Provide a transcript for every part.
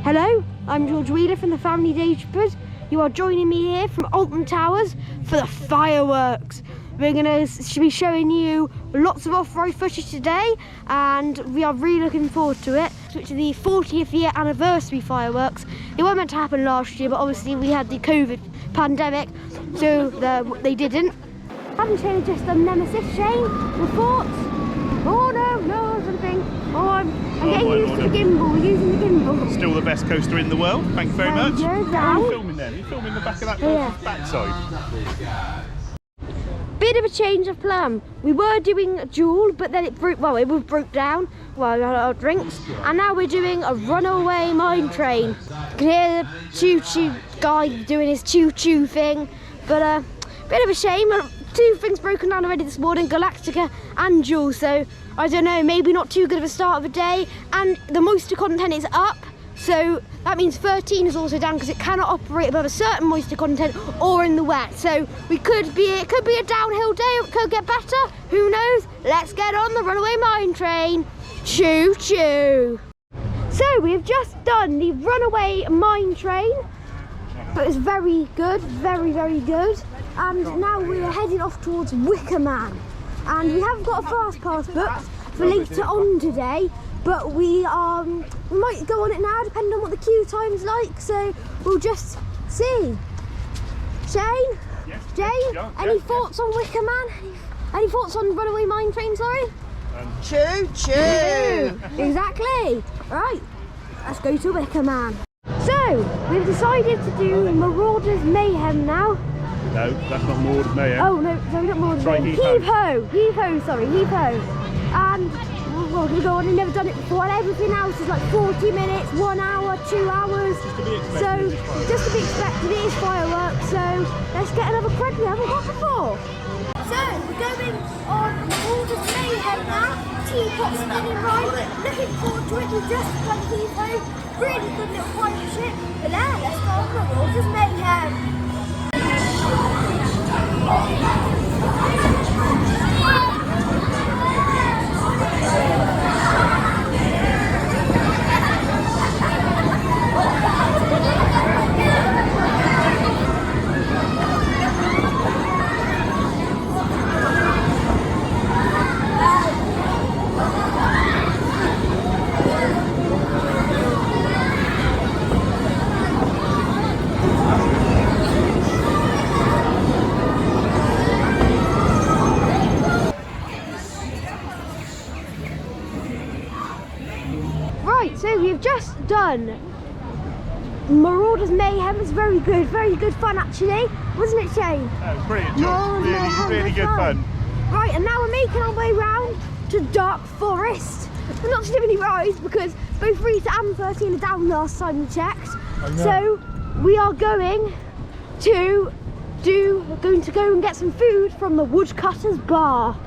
Hello, I'm George Wheeler from the Family Day Trippers. You are joining me here from Alton Towers for the fireworks. We're going to be showing you lots of off-road footage today, and we are really looking forward to it, which is the 40th year anniversary fireworks. They weren't meant to happen last year, but obviously we had the COVID pandemic, so they didn't. Haven't Shane just done Nemesis, Shane? Reports? Oh no, something. Oh, I'm getting used to the gimbal. We're using the gimbal. Still the best coaster in the world. Thank you very much. What are you filming then? Are you filming the back of that person's backside? Bit of a change of plan. We were doing a duel, but then it broke down while we had our drinks, and now we're doing a runaway mine train. You can hear the choo-choo guy doing his choo-choo thing, but bit of a shame. Two things broken down already this morning, Galactica and Duel, so I don't know, maybe not too good of a start of the day. And the moisture content is up, so that means 13 is also down because it cannot operate above a certain moisture content or in the wet. So it could be a downhill day, or it could get better, who knows. Let's get on the runaway mine train. Choo choo. So we have just done the runaway mine train. It was very good, very good. And now we're heading off towards Wicker Man. And we have got a fast pass booked for later on today, but we might go on it now depending on what the queue time's like, so we'll just see. Shane? Yes, Jane? Any thoughts on Wicker Man? Any thoughts on runaway mine train, sorry? Choo choo! Exactly. Right, let's go to Wicker Man. So, we've decided to do Marauders Mayhem now. No, that's not Marauders Mayhem. Oh no, sorry, not Marauders Mayhem. Heave ho, sorry, heave ho. And we're going to go on, we've never done it before, and everything else is like 40 minutes, 1 hour, 2 hours. So, just to be expected, it is fireworks, so let's get another cred we haven't got before. So, we're going on Marauders Mayhem now. Teapot spinning right, looking forward to it. We've just done heave ho. Really good little pirate ship, but now let's go on Marauders Mayhem. So we've just done Marauders Mayhem. It's very good fun actually, wasn't it, Shane? That was brilliant, George. Really good fun. Right, and now we're making our way round to Dark Forest. We're not to do any rides because both Rita and 13 are down last time we checked. So we are going to go and get some food from the Woodcutters Bar.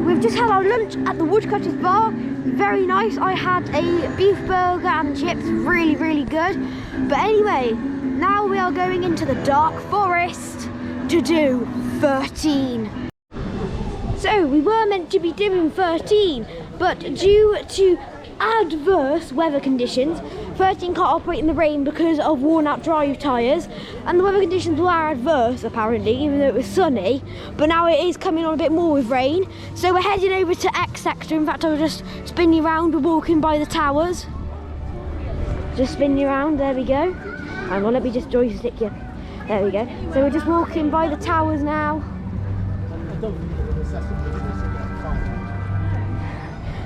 We've just had our lunch at the Woodcutters Bar. Very nice. I had a beef burger and chips, really good. But anyway, now we are going into the Dark Forest to do 13. So we were meant to be doing 13, but due to adverse weather conditions, 13 can't operate in the rain because of worn out drive tyres, and the weather conditions were adverse apparently, even though it was sunny, but now it is coming on a bit more with rain. So we're heading over to X Sector. In fact, I'll just spin you around. We're walking by the towers. Just spin you around, there we go. Hang on, let me just joystick you. There we go. So we're just walking by the towers now.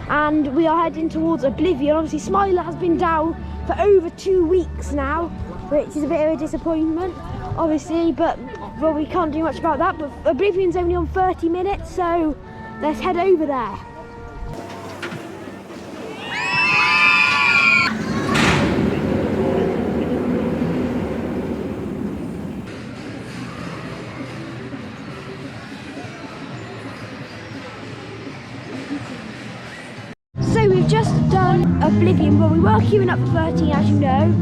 And we are heading towards Oblivion. Obviously Smiler has been down for over 2 weeks now, which is a bit of a disappointment obviously, but well, we can't do much about that. But Oblivion's only on 30 minutes, so let's head over there. So we've just done Oblivion, well we were queuing up for 13 as you know,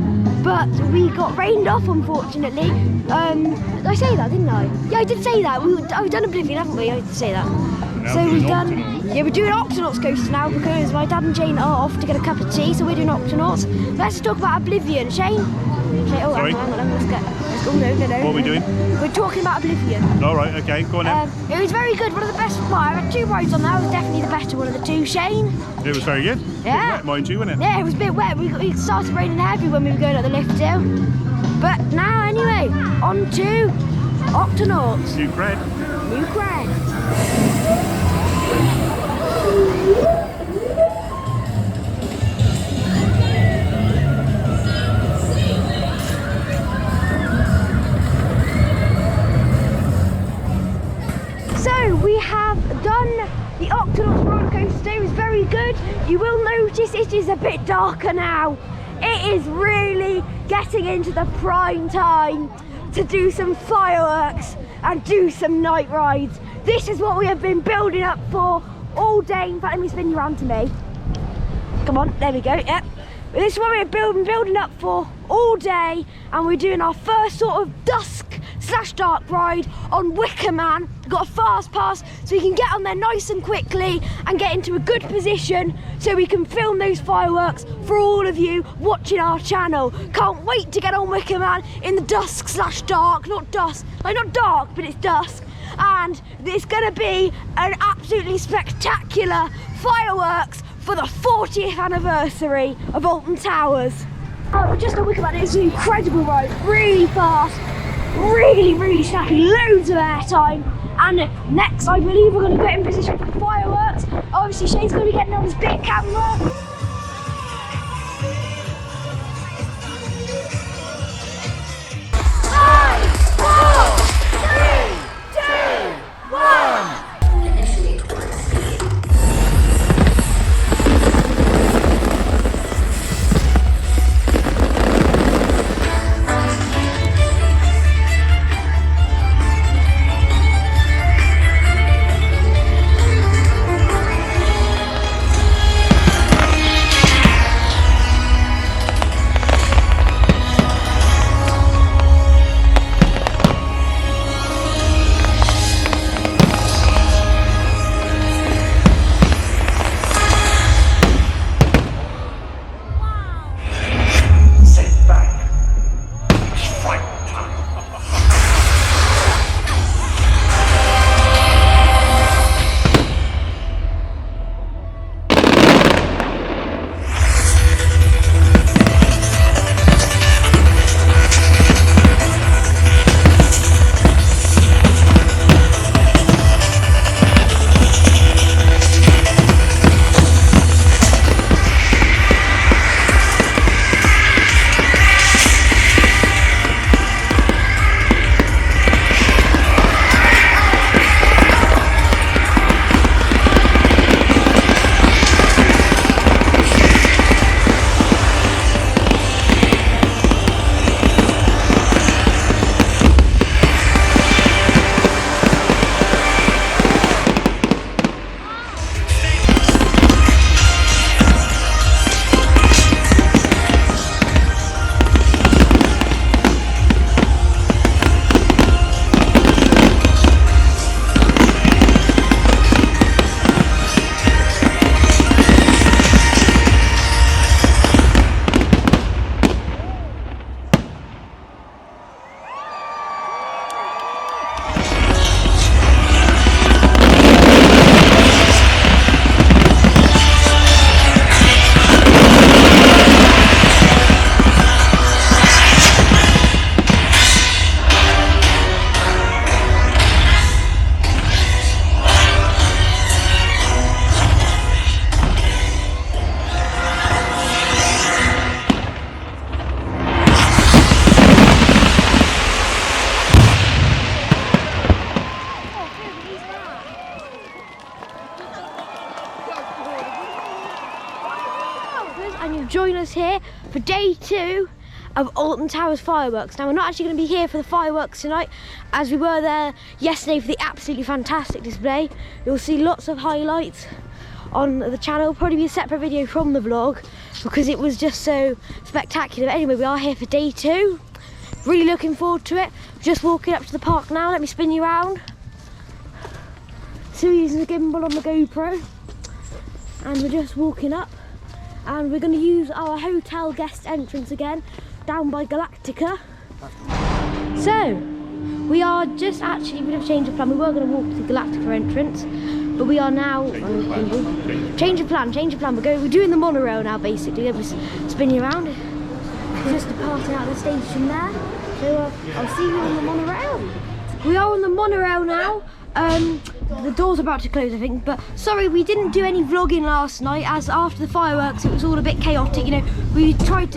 but we got rained off unfortunately. Did I say that, didn't I? Yeah, I did say that. We've done Oblivion, haven't we? I did say that. So we've done Yeah, we're doing Octonauts coaster now because my dad and Jane are off to get a cup of tea, so we're doing Octonauts. Let's talk about Oblivion. Shane? Oh, Sorry? hang on, let's go. No. What are we doing? We're talking about Oblivion. All right, okay, go on then. It was very good, one of the best. Well, I had 2 rides on there, it was definitely the better one of the 2. Shane? It was very good. Yeah. Wet, mind you, wasn't it? Yeah, it was a bit wet. It started raining heavy when we were going up the lift hill. But now, anyway, on to Octonauts. New cred. New cred. So we have done the Octonauts roller coaster. It was very good. You will notice it is a bit darker now. It is really getting into the prime time to do some fireworks and do some night rides. This is what we have been building up for all day. In fact, let me spin you around to me. Come on, there we go, yep. This is what we've been building up for all day, and we're doing our first sort of dusk/dark ride on Wicker Man. We've got a fast pass so we can get on there nice and quickly and get into a good position so we can film those fireworks for all of you watching our channel. Can't wait to get on Wicker Man in the dusk/dark, not dusk, like not dark, but it's dusk. And it's gonna be an absolutely spectacular fireworks for the 40th anniversary of Alton Towers. We're just on Wicker Man. It's an incredible ride, really fast, really snappy, loads of airtime. And next, I believe we're going to get in position for the fireworks. Obviously, Shane's going to be getting on his big camera. 5, 4, 3, 2, 1. And you'll join us here for day 2 of Alton Towers fireworks. Now we're not actually going to be here for the fireworks tonight, as we were there yesterday for the absolutely fantastic display. You'll see lots of highlights on the channel, probably be a separate video from the vlog because it was just so spectacular. But anyway, we are here for day 2. Really looking forward to it. Just walking up to the park now. Let me spin you around. Still using the gimbal on the GoPro. and we're just walking up, and we're going to use our hotel guest entrance again down by Galactica. So we are just actually, we have changed of plan. We were going to walk to the Galactica entrance, but we are now change of plan. We're doing the monorail now, basically. We're spinning around. We're just departing out of the station there. So I'll see you on the monorail. We are on the monorail now. The door's about to close, I think, but sorry we didn't do any vlogging last night, as after the fireworks it was all a bit chaotic. You know, we had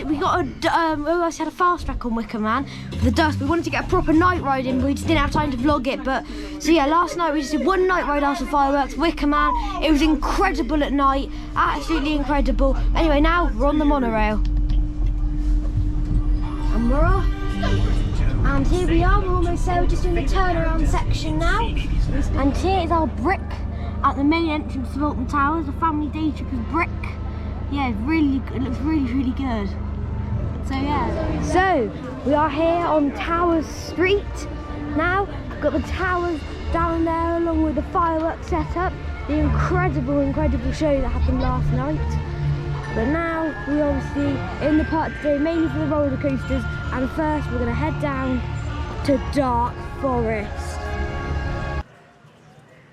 a fast track on Wicker Man for the dusk. We wanted to get a proper night ride in, but we just didn't have time to vlog it. But so yeah, last night we just did one night ride after fireworks, Wicker Man. It was incredible at night, absolutely incredible. Anyway, now we're on the monorail and we're off. And here we are, we're almost there. We're just doing the turnaround section now. And here is our brick at the main entrance of Alton Towers, the family day trippers brick. Yeah, it looks really good. So yeah. So we are here on Towers Street now. We've got the towers down there along with the fireworks set up. The incredible show that happened last night. But now we're obviously in the park today mainly for the roller coasters, and first we're going to head down to Dark Forest.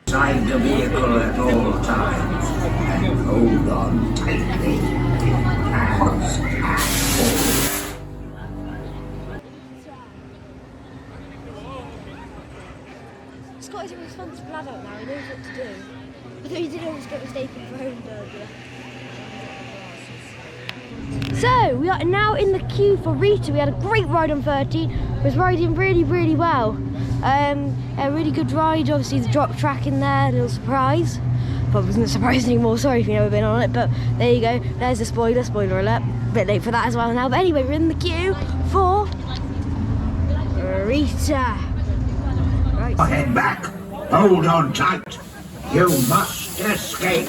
Inside the vehicle at all times and hold on tightly. Scotty's in response to blood out now, he knows what to do. I thought he did always get mistaken for home burglar. So we are now in the queue for Rita. We had a great ride on 13. It was riding really well. A really good ride. Obviously the drop track in there, a little surprise. Probably wasn't a surprise anymore, sorry if you've never been on it, but there you go. There's the spoiler alert. A bit late for that as well now. But anyway, we're in the queue for Rita. Right. Head back. Hold on tight. You must escape.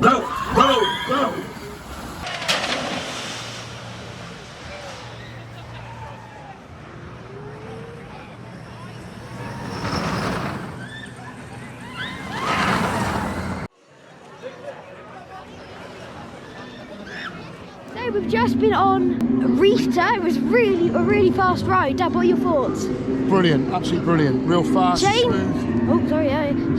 Go! So we've just been on Rita. It was a really fast ride. Dad, what are your thoughts? Brilliant, absolutely brilliant. Real fast, Shane? smooth. Oh, sorry,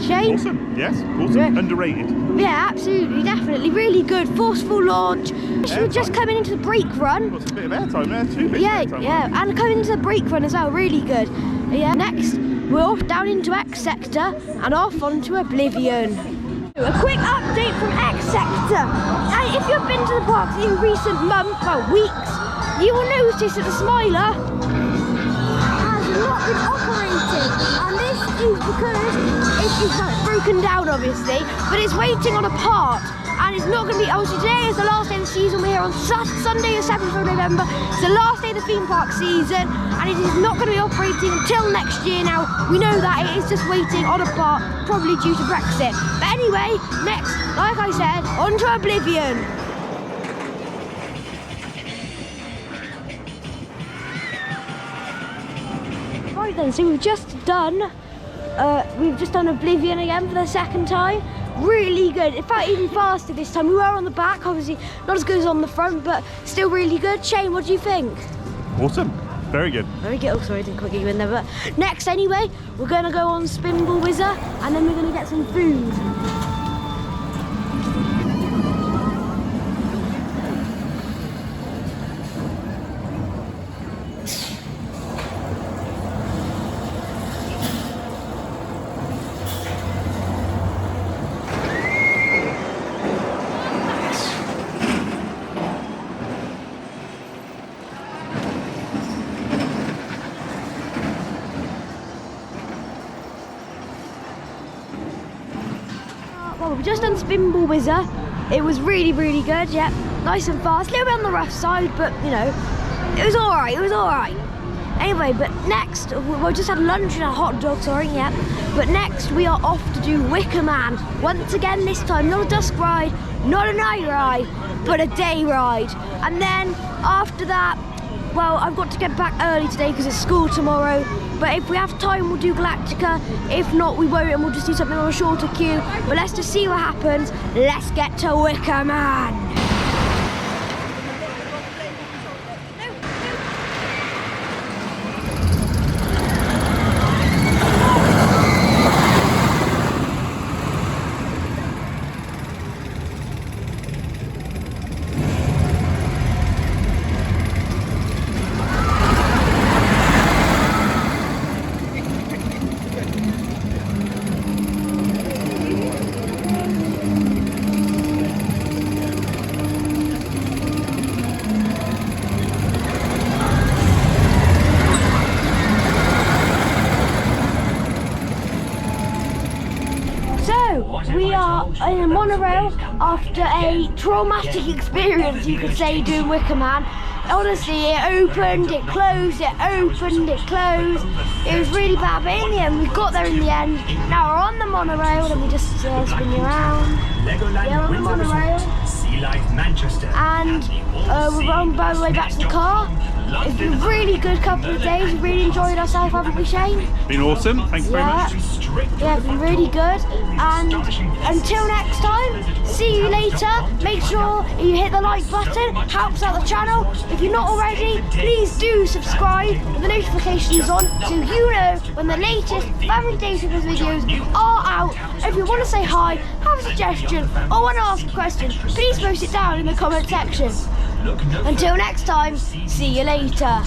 Shane? Awesome, yes, awesome. Yeah. Underrated. Yeah, absolutely, definitely. Really good. Forceful launch. We're just coming into the brake run. Got a bit of airtime there, too. Yeah, and coming into the brake run as well. Really good. Yeah. Next, we're off down into X Sector and off onto Oblivion. A quick update from X Sector. And if you've been to the parks in recent weeks, you will notice that the Smiler has not been operating, and this is because it's like broken down obviously, but it's waiting on a part, and it's not going to be, obviously today is the last day of the season. We're here on Sunday the 7th of November, it's the last day of the theme park season, and it is not going to be operating until next year. Now we know that it is just waiting on a part, probably due to Brexit. But anyway, next, like I said, on to Oblivion. Right then, so we've just done Oblivion again for the second time. Really good. In fact, even faster this time. We were on the back, obviously not as good as on the front, but still really good. Shane, what do you think? Awesome. Very good. Very good. Oh, sorry, I didn't quite get you in there. But next, anyway, we're going to go on Spinball Whizzer, and then we're going to get some food. Well, we've just done Spinball Whizzer. It was really good, yeah. Nice and fast, a little bit on the rough side, but you know, it was alright. Anyway, but next, we just had lunch and a hot dog, sorry, yeah. But next, we are off to do Wicker Man. Once again, this time, not a dusk ride, not a night ride, but a day ride. And then, after that, well, I've got to get back early today because it's school tomorrow. But if we have time, we'll do Galactica. If not, we won't, and we'll just do something on a shorter queue. But let's just see what happens. Let's get to Wicker Man. We are in a monorail after a traumatic experience, you could say, doing Wicker Man. Honestly, it opened, it closed, it opened, it closed. It was really bad, but in the end, we got there in the end. Now we're on the monorail, and we just spin you around. Yeah, on the monorail. And we're on by the way back to the car. It's been a really good couple of days. We really enjoyed ourselves, haven't we, Shane? Been awesome. Thank you very much. Yeah, it's been really good. And until next time, see you later. Make sure you hit the like button. Helps out the channel. If you're not already, please do subscribe with the notifications on so you know when the latest Family Day Trippers videos are out. If you want to say hi, have a suggestion, or want to ask a question, please post it down in the comment section. Until next time, see you later.